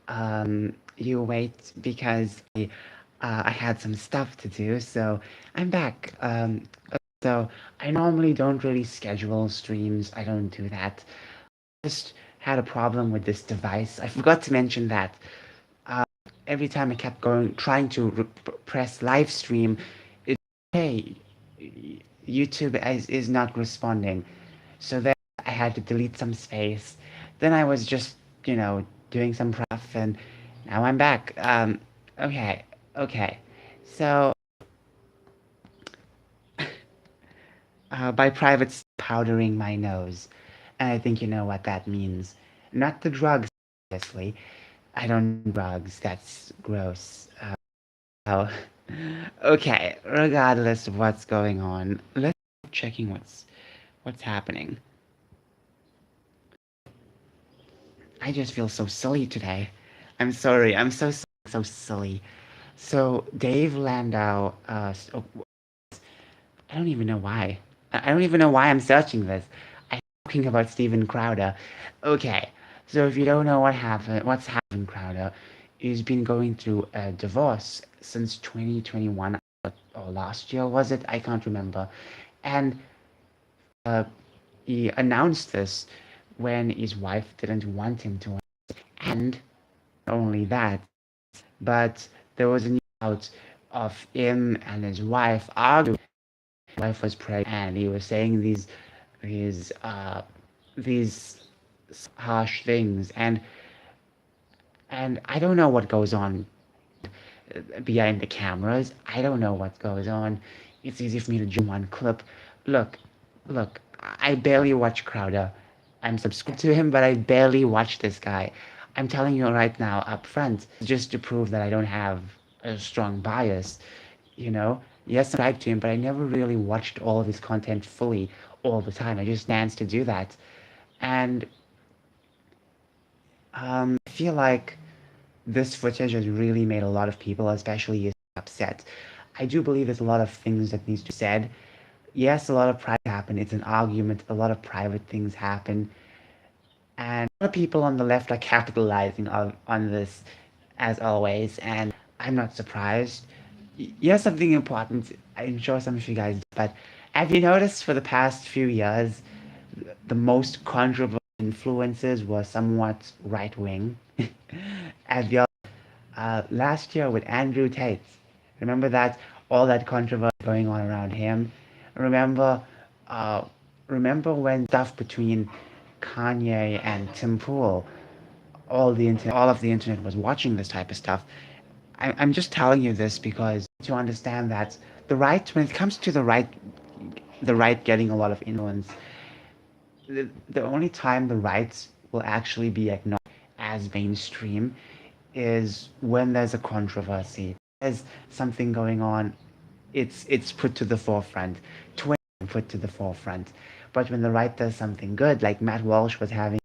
You wait because I had some stuff to do, so I'm back. So I normally don't really schedule streams. I don't do that. Just had a problem with this device. I forgot to mention that. Uh, every time I kept trying to press live stream, it hey, YouTube is not responding. So then I had to delete some space. Then I was just, doing some stuff, and now I'm back. Okay, okay. So, by private powdering my nose, and I think you know what that means. Not the drugs, obviously. I don't do drugs. That's gross. Oh, okay. Regardless of what's going on, let's checking what's happening. I just feel so silly today. I'm sorry. I'm so silly. So Dave Landau. I don't even know why. I don't even know why I'm searching this. I'm talking about Steven Crowder. Okay. So if you don't know what's happened, Crowder, he's been going through a divorce since 2021 or last year was it? I can't remember. And uh, he announced this when his wife didn't want him to. And not only that, but there was a news out of him and his wife arguing. His wife was pregnant, and he was saying these harsh things, and I don't know what goes on behind the cameras. I don't know what goes on. It's easy for me to jump one clip. Look, look, I barely watch Crowder. I'm subscribed to him, but I barely watch this guy. I'm telling you right now, up front, just to prove that I don't have a strong bias. You know, yes, I subscribed to him, but I never really watched all of his content fully all the time. I just managed to do that, and I feel like this footage has really made a lot of people, especially you, upset. I do believe there's a lot of things that needs to be said. Yes, a lot of private happen. It's an argument. A lot of private things happen, and a lot of people on the left are capitalizing on this, as always. And I'm not surprised. Yes, something important. I'm sure some of you guys, but have you noticed for the past few years, the most controversial influences were somewhat right wing? As the last year with Andrew Tate. Remember that all that controversy going on around him. Remember, uh, remember when stuff between Kanye and Tim Pool, all of the internet was watching this type of stuff. I'm just telling you this because to understand that the right, when it comes to the right getting a lot of influence, the only time the right will actually be acknowledged as mainstream is when there's a controversy, there's something going on, it's put to the forefront, Twitter put to the forefront. But when the right does something good, like Matt Walsh was having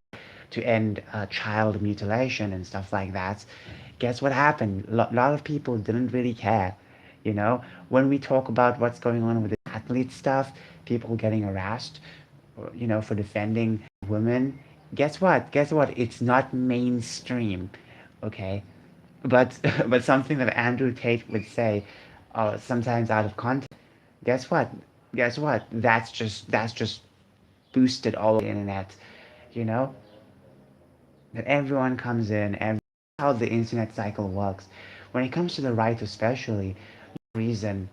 to end child mutilation and stuff like that, guess what happened? A lot of people didn't really care. You know, when we talk about what's going on with the athlete stuff, people getting harassed, for defending women, guess what? Guess what? It's not mainstream, okay? But but something that Andrew Tate would say, sometimes out of context. Guess what? Guess what? That's just boosted all over the internet. You know that everyone comes in and how the internet cycle works. When it comes to the right, especially, reason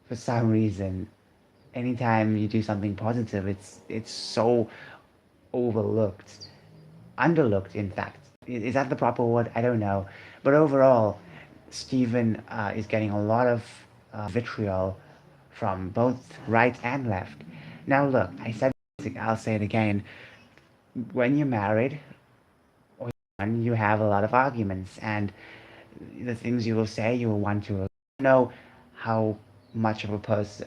for some reason, anytime you do something positive, it's so overlooked, underlooked, in fact. Is that the proper word? I don't know. But overall, Stephen is getting a lot of vitriol from both right and left. Now, look, I said it, I'll say it again. When you're married, or you have a lot of arguments, and the things you will say, you will want to know how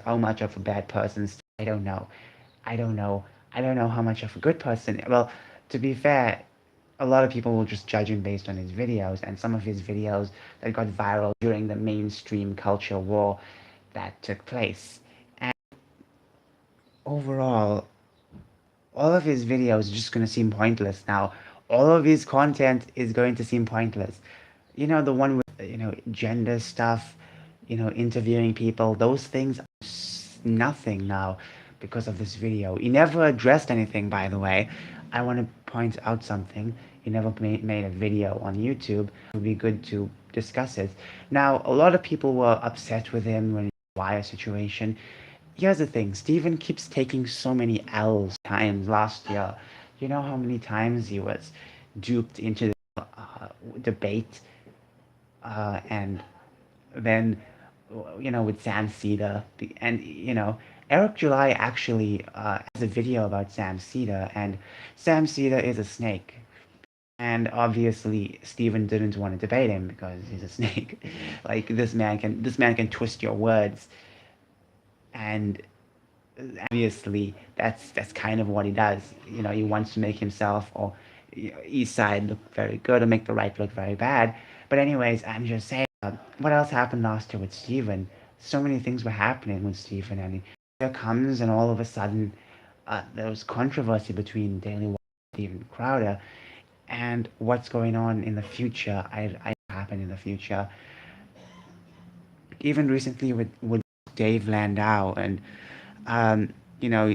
how much of a bad person. I don't know. I don't know. I don't know how much of a good person. Well, to be fair, a lot of people will just judge him based on his videos, and some of his videos that got viral during the mainstream culture war that took place. And overall, all of his videos are just going to seem pointless now. all of his content is going to seem pointless. The one with, gender stuff, interviewing people, those things are nothing now because of this video. He never addressed anything, by the way. I want to point out something. He never made a video on YouTube. It would be good to discuss it. Now, a lot of people were upset with him when wire situation. Here's the thing, Steven keeps taking so many L's times last year. You know how many times he was duped into the debate, and then, with Sam Cedar, and, Eric July actually has a video about Sam Cedar, and Sam Cedar is a snake. And obviously, Steven didn't want to debate him because he's a snake. Like, this man can twist your words, and obviously that's kind of what he does. He wants to make himself or East Side look very good or make the right look very bad. But anyways, I'm just saying, what else happened last year with Steven? So many things were happening with Steven, and here comes, and all of a sudden, there was controversy between Daily Wire and Steven Crowder, and what's going on in the future. I happen in the future. Even recently with Dave Landau, and um, you know,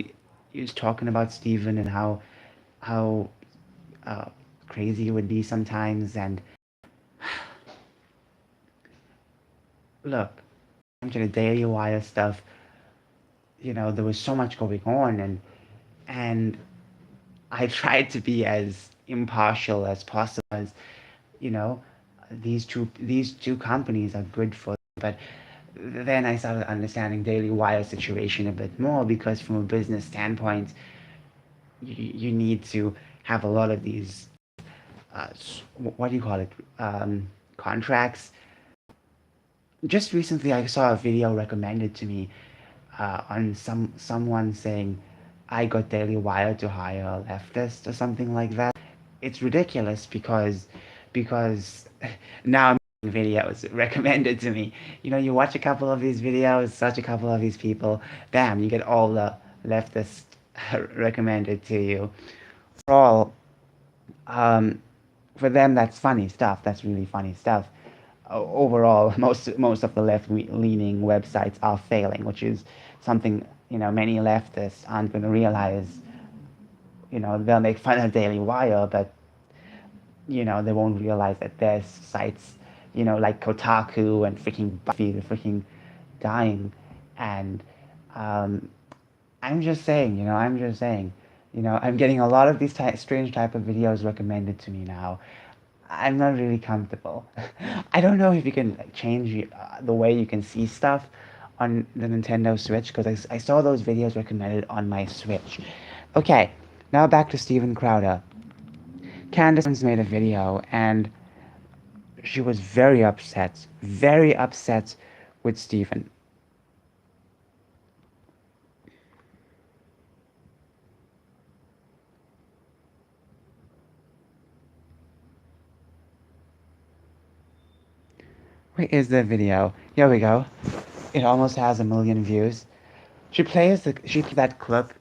he was talking about Steven and how uh, crazy it would be sometimes. And look, to the Daily Wire stuff, there was so much going on, and I tried to be as impartial as possible. As you know, these two companies are good for, but then I started understanding Daily Wire situation a bit more, because from a business standpoint, you need to have a lot of these what do you call it, contracts. Just recently, I saw a video recommended to me on someone saying, I got Daily Wire to hire a leftist or something like that. It's ridiculous because now I'm getting videos recommended to me. You watch a couple of these videos, search a couple of these people, bam, you get all the leftist recommended to you. For all, um, for them, that's funny stuff. That's really funny stuff. Overall, most of the left-leaning websites are failing, which is something many leftists aren't going to realize. They'll make fun of Daily Wire, but they won't realize that there's sites, like Kotaku and freaking BuzzFeed are freaking dying. And um, I'm getting a lot of these strange type of videos recommended to me now. I'm not really comfortable. I don't know if you can like, change the way you can see stuff on the Nintendo Switch, because I saw those videos recommended on my Switch. Okay, now back to Steven Crowder. Candace made a video, and she was very upset with Steven. Where is the video? Here we go. It almost has 1 million views. She plays that clip.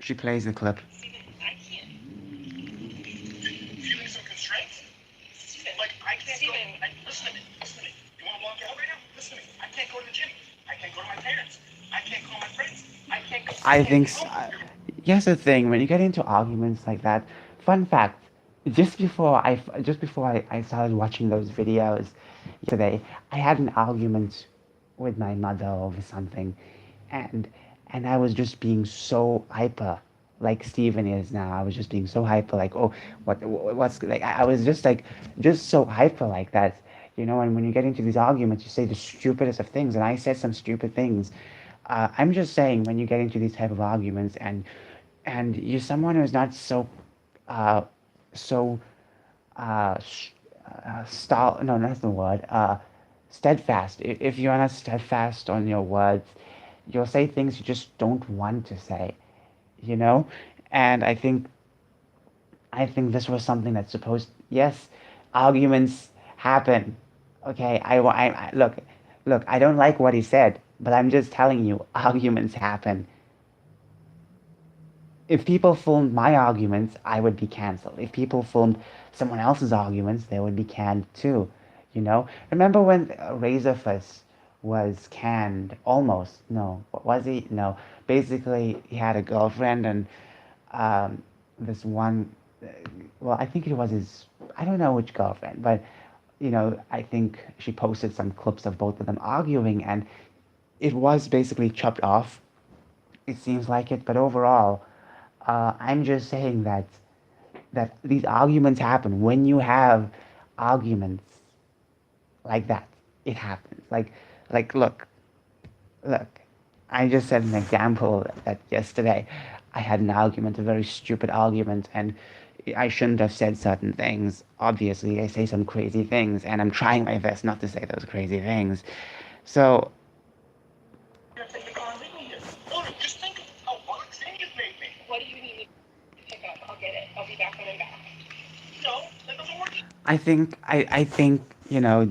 She plays the clip. I can't. Feeling some constraints? Like, I can't go. Listen to me. You want to walk out right now? Listen to me. I can't go to the gym. I can't go to my parents. I can't call my friends. I can't go. I think. Here's the thing. When you get into arguments like that, fun fact. Just before I started watching those videos yesterday, I had an argument with my mother over something, and I was just being so hyper, like Steven is now. I was just being so hyper, like, oh, what's like, I was just like, just so hyper like that, And when you get into these arguments, you say the stupidest of things, and I said some stupid things. I'm just saying, when you get into these type of arguments, and you're someone who's not uh, so no, that's the word, steadfast. If you're not steadfast on your words, you'll say things you just don't want to say, you know? And I think this was something that's supposed, yes, arguments happen. Okay, look, I don't like what he said, but I'm just telling you, arguments happen. If people filmed my arguments, I would be canceled. If people filmed someone else's arguments, they would be canned too. You know? Remember when Razorfist was canned? Almost. No. Was he? No. Basically, he had a girlfriend, and um, this one, well, I think it was his, I don't know which girlfriend, but, I think she posted some clips of both of them arguing, and it was basically chopped off. It seems like it, but overall, I'm just saying that these arguments happen when you have arguments like that. It happens. Look. I just said an example that yesterday I had an argument, a very stupid argument, and I shouldn't have said certain things. Obviously, I say some crazy things, and I'm trying my best not to say those crazy things. So Gonna take the car and leave me here. Ollie, just think of how boxing you've made me. What do you need me to pick up? I'll get it. I'll be back when I'm back. No, that doesn't work. I think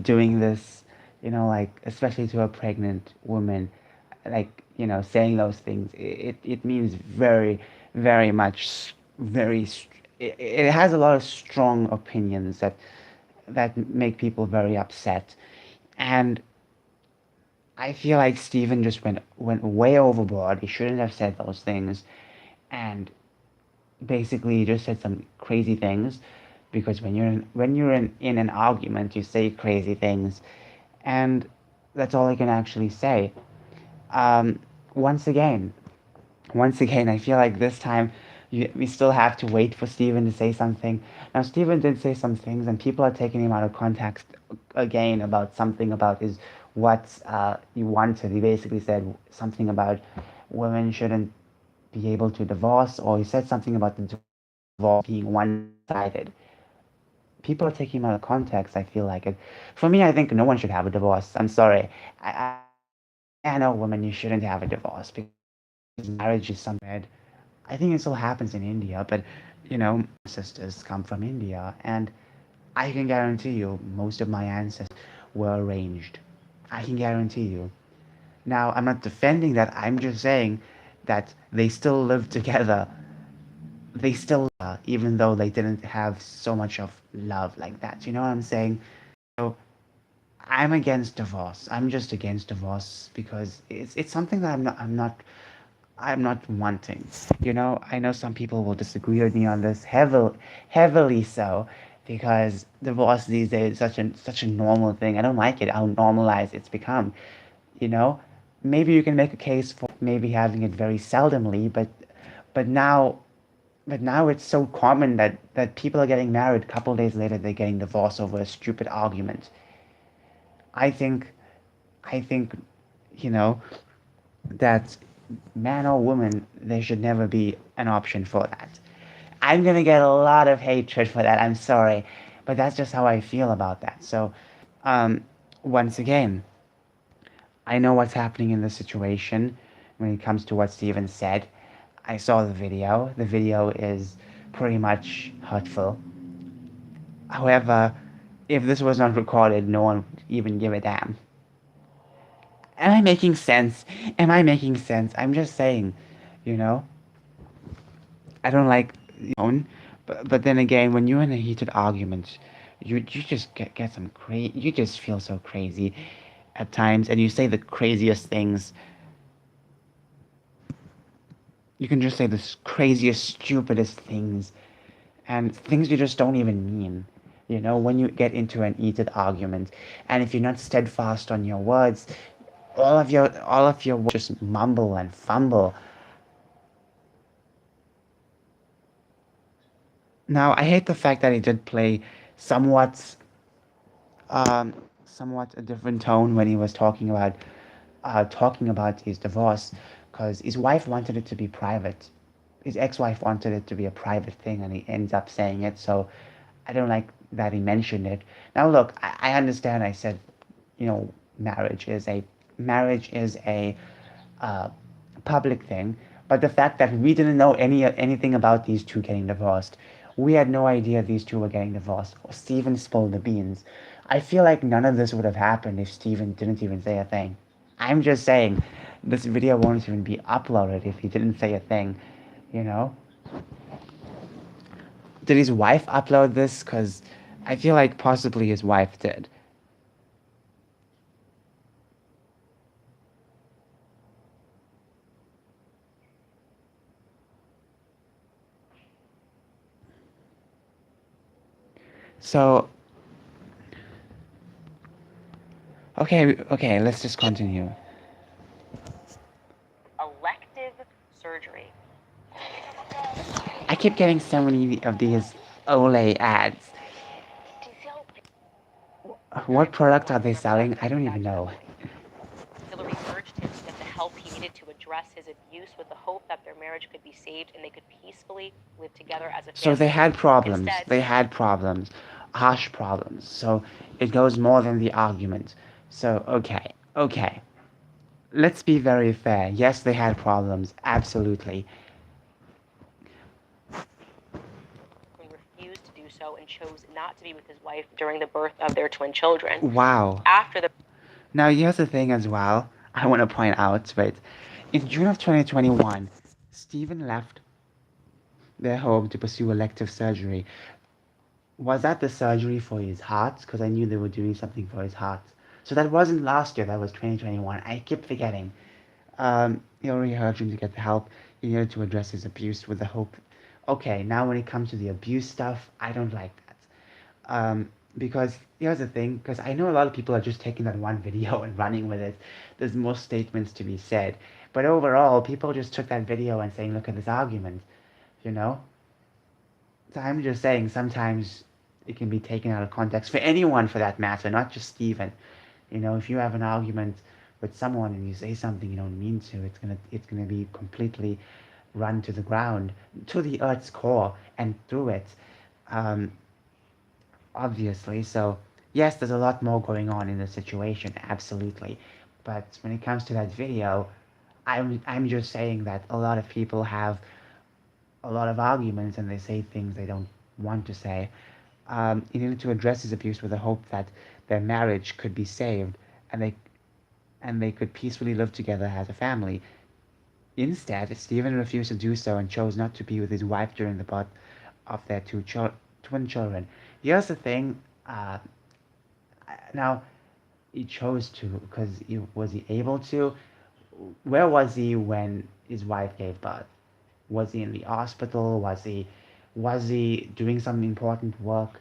doing this, like especially to a pregnant woman, like saying those things, it means very, very much, it has a lot of strong opinions that make people very upset, and I feel like Stephen just went way overboard. He shouldn't have said those things, and basically he just said some crazy things, because when you're in an argument, you say crazy things, and that's all I can actually say. Um, once again, I feel like this time we still have to wait for Steven to say something. Now, Steven did say some things, and people are taking him out of context again about something about his what he wanted. He basically said something about women shouldn't be able to divorce, or he said something about the divorce being one-sided. People are taking him out of context. I feel like it. For me, I think no one should have a divorce. I'm sorry. I know women, you shouldn't have a divorce because marriage is something. I think it still happens in India, but sisters come from India, and I can guarantee you most of my ancestors were arranged. I can guarantee you. Now, I'm not defending that, I'm just saying that they still live together. They still, even though they didn't have so much of love like that. You know what I'm saying? So I'm against divorce. I'm just against divorce because it's something that I'm not wanting. I know some people will disagree with me on this heavily so, because divorce these days is such a normal thing. I don't like it how normalized it's become. You know, maybe you can make a case for maybe having it very seldomly, but now but now it's so common that people are getting married a couple of days later they're getting divorced over a stupid argument. I think I think you know that man or woman, there should never be an option for that. I'm gonna get a lot of hatred for that. I'm sorry, but that's just how I feel about that. So, um, once again, I know what's happening in this situation when it comes to what Steven said. I saw the video. The video is pretty much hurtful. However, if this was not recorded, no one would even give a damn. Am I making sense? Am I making sense? I'm just saying, you know. I don't like own, but then again, when you're in a heated argument, you just get some you just feel so crazy at times, and you say the craziest things. You can just say the craziest, stupidest things, and things you just don't even mean. When you get into an heated argument, and if you're not steadfast on your words, all of your words just mumble and fumble. Now, I hate the fact that he did play somewhat, um, somewhat a different tone when he was talking about his divorce, because his wife wanted it to be private. His ex-wife wanted it to be a private thing, and he ends up saying it. So I don't like that he mentioned it. Now, look, I understand. I said, marriage is a uh, public thing, but the fact that we didn't know anything about these two getting divorced, we had no idea these two were getting divorced. Or Stephen spilled the beans. I feel like none of this would have happened if Stephen didn't even say a thing. I'm just saying, this video won't even be uploaded if he didn't say a thing, you know? Did his wife upload this? Because I feel like possibly his wife did. So, okay, let's just continue. Elective surgery. I keep getting so many of these Olay ads. Do you feel What product are they selling? I don't even know. Hillary urged him to get the help he needed to address his abuse with the hope that their marriage could be saved and they could peacefully live together as a family. So they had problems. Instead, They had problems. Harsh problems. So it goes more than the argument. So, okay. Let's be very fair. Yes, they had problems. Absolutely. he refused to do so and chose not to be with his wife during the birth of their twin children. Wow. After the Now, here's the thing as well. I want to point out, but in June of 2021, Stephen left their home to pursue elective surgery. Was that the surgery for his heart? Because I knew they were doing something for his heart. So that wasn't last year, that was 2021. I keep forgetting. He already urged him to get the help he needed to address his abuse with the hope. Okay, now when it comes to the abuse stuff, I don't like that. Because here's the thing, because I know a lot of people are just taking that one video and running with it. There's more statements to be said. But overall, people just took that video and saying, look at this argument, you know? So I'm just saying sometimes it can be taken out of context for anyone for that matter, not just Stephen. You know, if you have an argument with someone and you say something you don't mean to, it's gonna be completely run to the ground, to the earth's core, and through it. Um, Obviously, so yes, there's a lot more going on in the situation, absolutely. But when it comes to that video, I'm just saying that a lot of people have a lot of arguments and they say things they don't want to say. He needed to address his abuse with the hope that their marriage could be saved and they could peacefully live together as a family. Instead, Stephen refused to do so and chose not to be with his wife during the birth of their twin children. Here's the thing. Uh, Now, he chose to because was he able to? Where was he when his wife gave birth? Was he in the hospital? Was he doing some important work?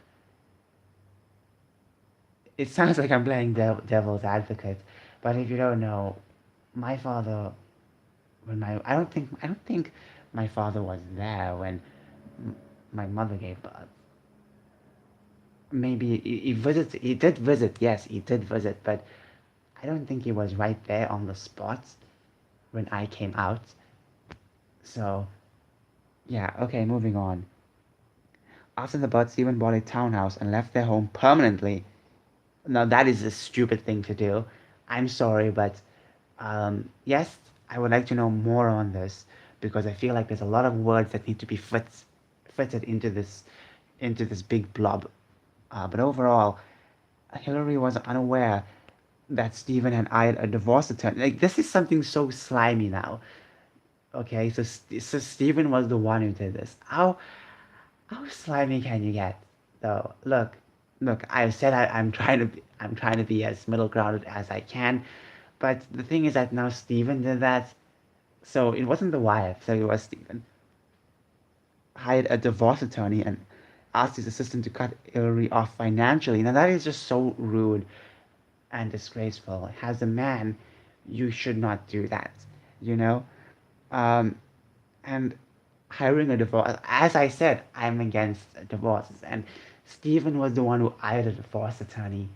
It sounds like I'm playing devil's advocate, but if you don't know, my father, when my I don't think my father was there when my mother gave birth. Maybe he did visit, yes, he did visit, but I don't think he was right there on the spot when I came out. So yeah, okay, moving on. After the birth, Stephen bought a townhouse and left their home permanently. Now that is a stupid thing to do. I'm sorry, but yes, I would like to know more on this because I feel like there's a lot of words that need to be fitted into this big blob. But overall, Hillary was unaware that Stephen and I had a divorce attorney. Like this is something so slimy now. Okay, so Stephen was the one who did this. How slimy can you get? So look. I've said I'm trying to be as middle grounded as I can, but the thing is that now Stephen did that. So it wasn't the wife. So it was Stephen hired a divorce attorney and asked his assistant to cut Hillary off financially. Now that is just so rude and disgraceful. As a man, you should not do that. You know, um, and hiring a divorce. As I said, I'm against divorces, and Stephen was the one who hired a divorce attorney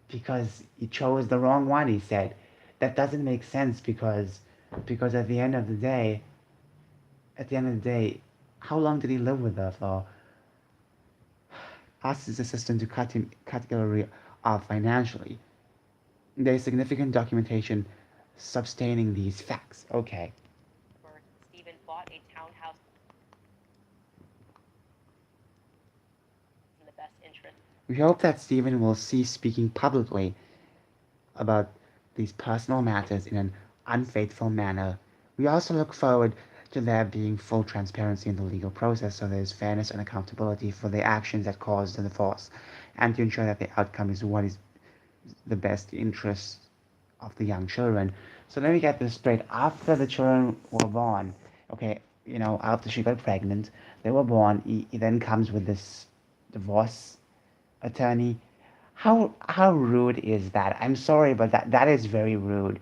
because he chose the wrong one. He said that doesn't make sense because at the end of the day, how long did he live with her for? Asked his assistant to cut Hillary off financially. There is significant documentation sustaining these facts. Okay. birth, Stephen bought a townhouse in the best interest. We hope that Stephen will cease speaking publicly about these personal matters in an unfaithful manner. We also look forward to there being full transparency in the legal process so there's fairness and accountability for the actions that caused the divorce, and to ensure that the outcome is what is the best interest of the young children. So let me get this straight. After the children were born, okay, after she got pregnant, they were born. He then comes with this divorce attorney. How rude is that? I'm sorry, but that is very rude.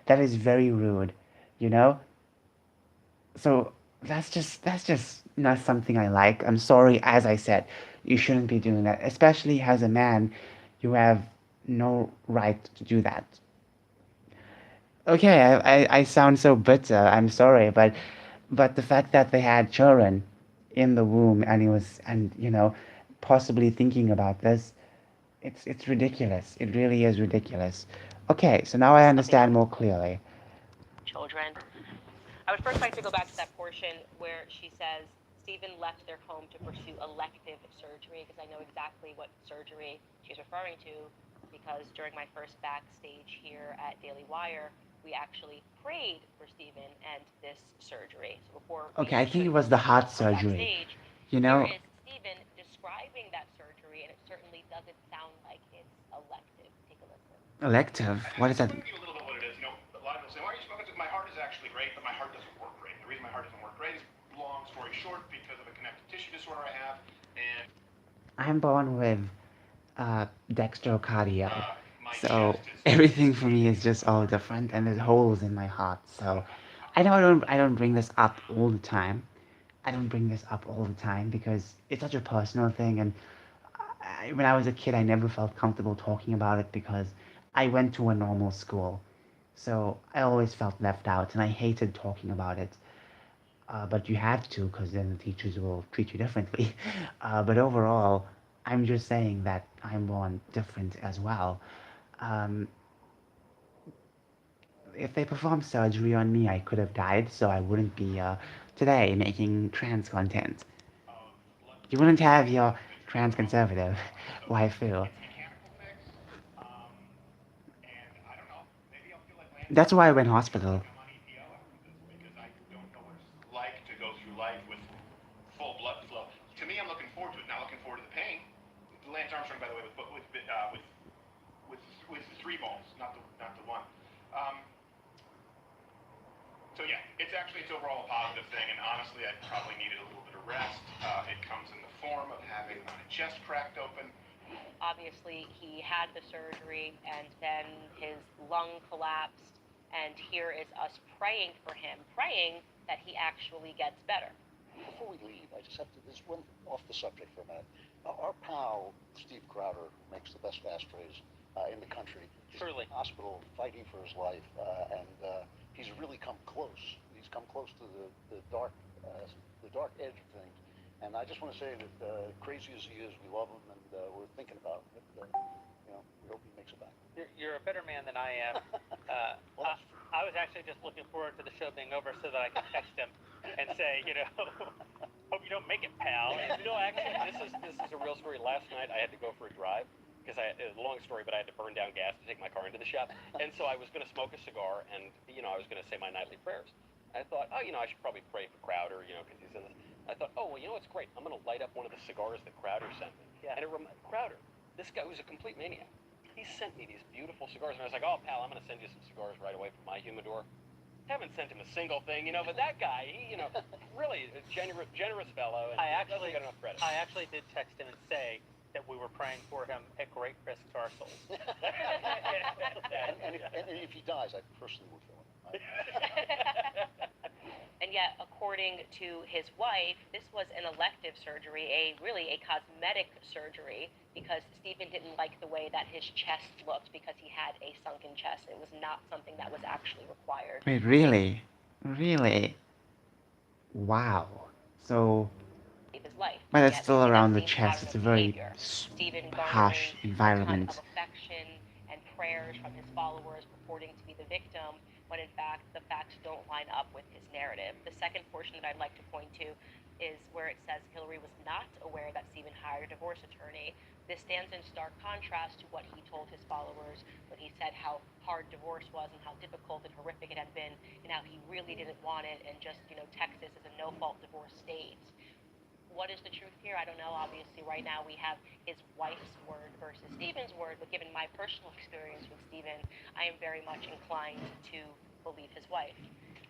That is very rude. You know. So that's just not something I like. I'm sorry. As I said, you shouldn't be doing that, especially as a man. You have no right to do that. Okay, I sound so bitter. I'm sorry, but the fact that they had children in the womb and he was and possibly thinking about this, it's ridiculous. It really is ridiculous. Okay, so now I Something that understand was more clearly. children. I would first like to go back to that portion where she says Stephen left their home to pursue elective surgery, because I know exactly what surgery she's referring to, because during my first backstage here at Daily Wire, we actually prayed for Stephen and this surgery. So before we Okay, I think it actually was the heart on surgery. backstage, You here know, is Stephen describing that surgery, and it certainly doesn't sound like it's elective. Take a listen. elective. What is that? Explain to you a little bit what it is. A lot of people say, "Why are you smoking?" My heart is actually great, but my heart doesn't work great. The reason my heart doesn't work great is, long story short, because of a connective tissue disorder I have, and I'm born with dextrocardia, my so chest is. everything for me is just all different, and there's holes in my heart. So I know I don't bring this up all the time. I don't bring this up all the time because it's such a personal thing, and when I was a kid, I never felt comfortable talking about it because I went to a normal school, so I always felt left out, and I hated talking about it. But you have to because then the teachers will treat you differently. But overall, I'm just saying that I'm born different as well. Um, if they performed surgery on me, I could have died, so I wouldn't be today making trans content. You wouldn't have your trans conservative waifu. It's a mechanical fix, and I don't know. Maybe I'll feel like Lance That's why I went Armstrong and hospital. I'm on EPO after this, because I don't know what it's like to go through life with full blood flow. To me, I'm looking forward to it. Not looking forward to the pain. Lance Armstrong, by the way, with the three balls, not the one. Um, so yeah, it's overall a positive thing, and honestly, I probably needed a little bit of rest. It comes in the form of having my chest cracked open. Obviously, he had the surgery and then his lung collapsed, and here is us praying for him, praying that he actually gets better. Before we leave, I just have to this one off the subject for a minute. Our pal Steve Crowder, who makes the best ashtrays in the country, is in the hospital fighting for his life, and he's really come close. He's come close to the dark edge of things. And I just want to say that crazy as he is, we love him, and we're thinking about him. But, we hope he makes it back. You're a better man than I am. Well, I was actually just looking forward to the show being over so that I could text him and say, hope you don't make it, pal. No, actually, this is a real story. Last night I had to go for a drive because it was a long story, but I had to burn down gas to take my car into the shop, and so I was going to smoke a cigar, and I was going to say my nightly prayers. I thought, I should probably pray for Crowder, because he's in this. I thought, oh well, what's great? I'm going to light up one of the cigars that Crowder sent me. Yeah. And Crowder, this guy was a complete maniac. He sent me these beautiful cigars, and I was like, oh pal, I'm going to send you some cigars right away from my humidor. Haven't sent him a single thing, but that guy, he, really a generous fellow. And doesn't get enough credit. I actually did text him and say that we were praying for him at great risk to our souls. and if he dies, I personally would kill him. And yet, according to his wife, this was an elective surgery, really a cosmetic surgery, because Stephen didn't like the way that his chest looked because he had a sunken chest. It was not something that was actually required. Wait, really? Really? Wow. So, Save his life. but it's Yet, still that around the same chest. pattern It's of a very behavior. Stephen harsh garnering a ton environment. of affection and prayers from his followers purporting to be the victim, when in fact the facts don't line up with his narrative. The second portion that I'd like to point to is where it says Hillary was not aware that Stephen hired a divorce attorney, This stands in stark contrast to what he told his followers when he said how hard divorce was and how difficult and horrific it had been, and how he really didn't want it, and just, Texas is a no-fault divorce state. What is the truth here? I don't know. Obviously, right now we have his wife's word versus Stephen's word, but given my personal experience with Stephen, I am very much inclined to believe his wife.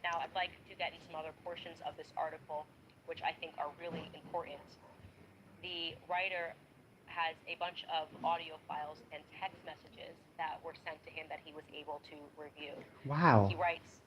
Now, I'd like to get into some other portions of this article, which I think are really important. The writer has a bunch of audio files and text messages that were sent to him that he was able to review. Wow. He writes,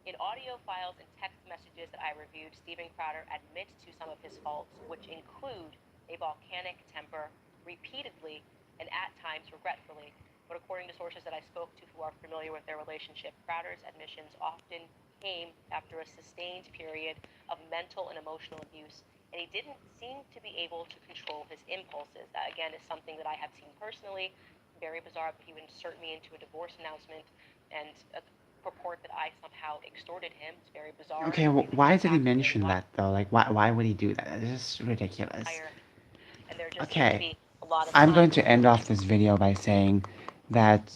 in audio files and text messages that I reviewed, Stephen Crowder admits to some of his faults, which include a volcanic temper, repeatedly and at times regretfully. But according to sources that I spoke to who are familiar with their relationship, Crowder's admissions often came after a sustained period of mental and emotional abuse, and he didn't seem to be able to control his impulses. That, again, is something that I have seen personally. Very bizarre, but he would insert me into a divorce announcement and purport that I somehow extorted him. It's very bizarre. Okay, well, why did he mention that, though? Like, why would he do that? This is ridiculous. And there just seems to Okay, be a lot of I'm going to end off this video by saying that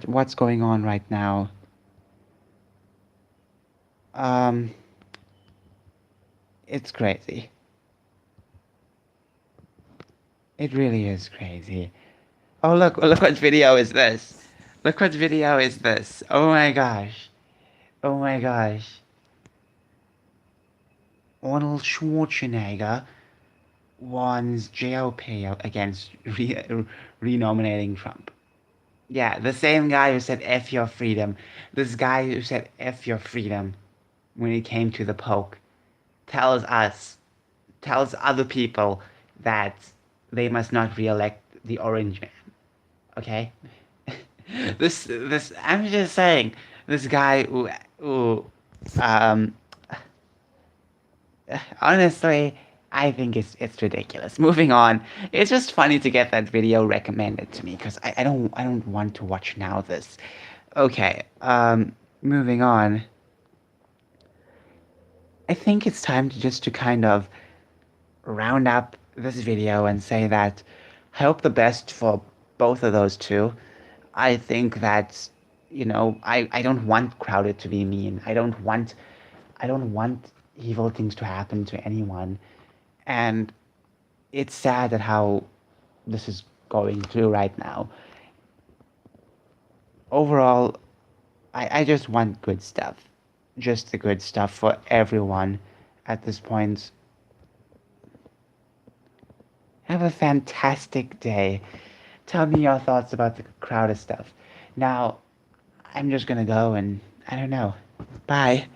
what's going on right now, it's crazy. It really is crazy. Oh, look what video is this. Look what video is this. Oh my gosh. Oh my gosh. Arnold Schwarzenegger warns GOP against renominating Trump. Yeah, the same guy who said F your freedom. This guy who said F your freedom when it came to the Poke tells other people that they must not re-elect the Orange Man. Okay? this I'm just saying, this guy who honestly, I think it's ridiculous. Moving on, it's just funny to get that video recommended to me because I don't want to watch now this. Okay, moving on. I think it's time to kind of round up this video and say that I hope the best for both of those two. I think that, I don't want Crowder to be mean. I don't want evil things to happen to anyone. And it's sad that how this is going through right now. Overall, I just want good stuff. Just the good stuff for everyone at this point. Have a fantastic day. Tell me your thoughts about the Crowder stuff. Now, I'm just gonna go and, I don't know. Bye.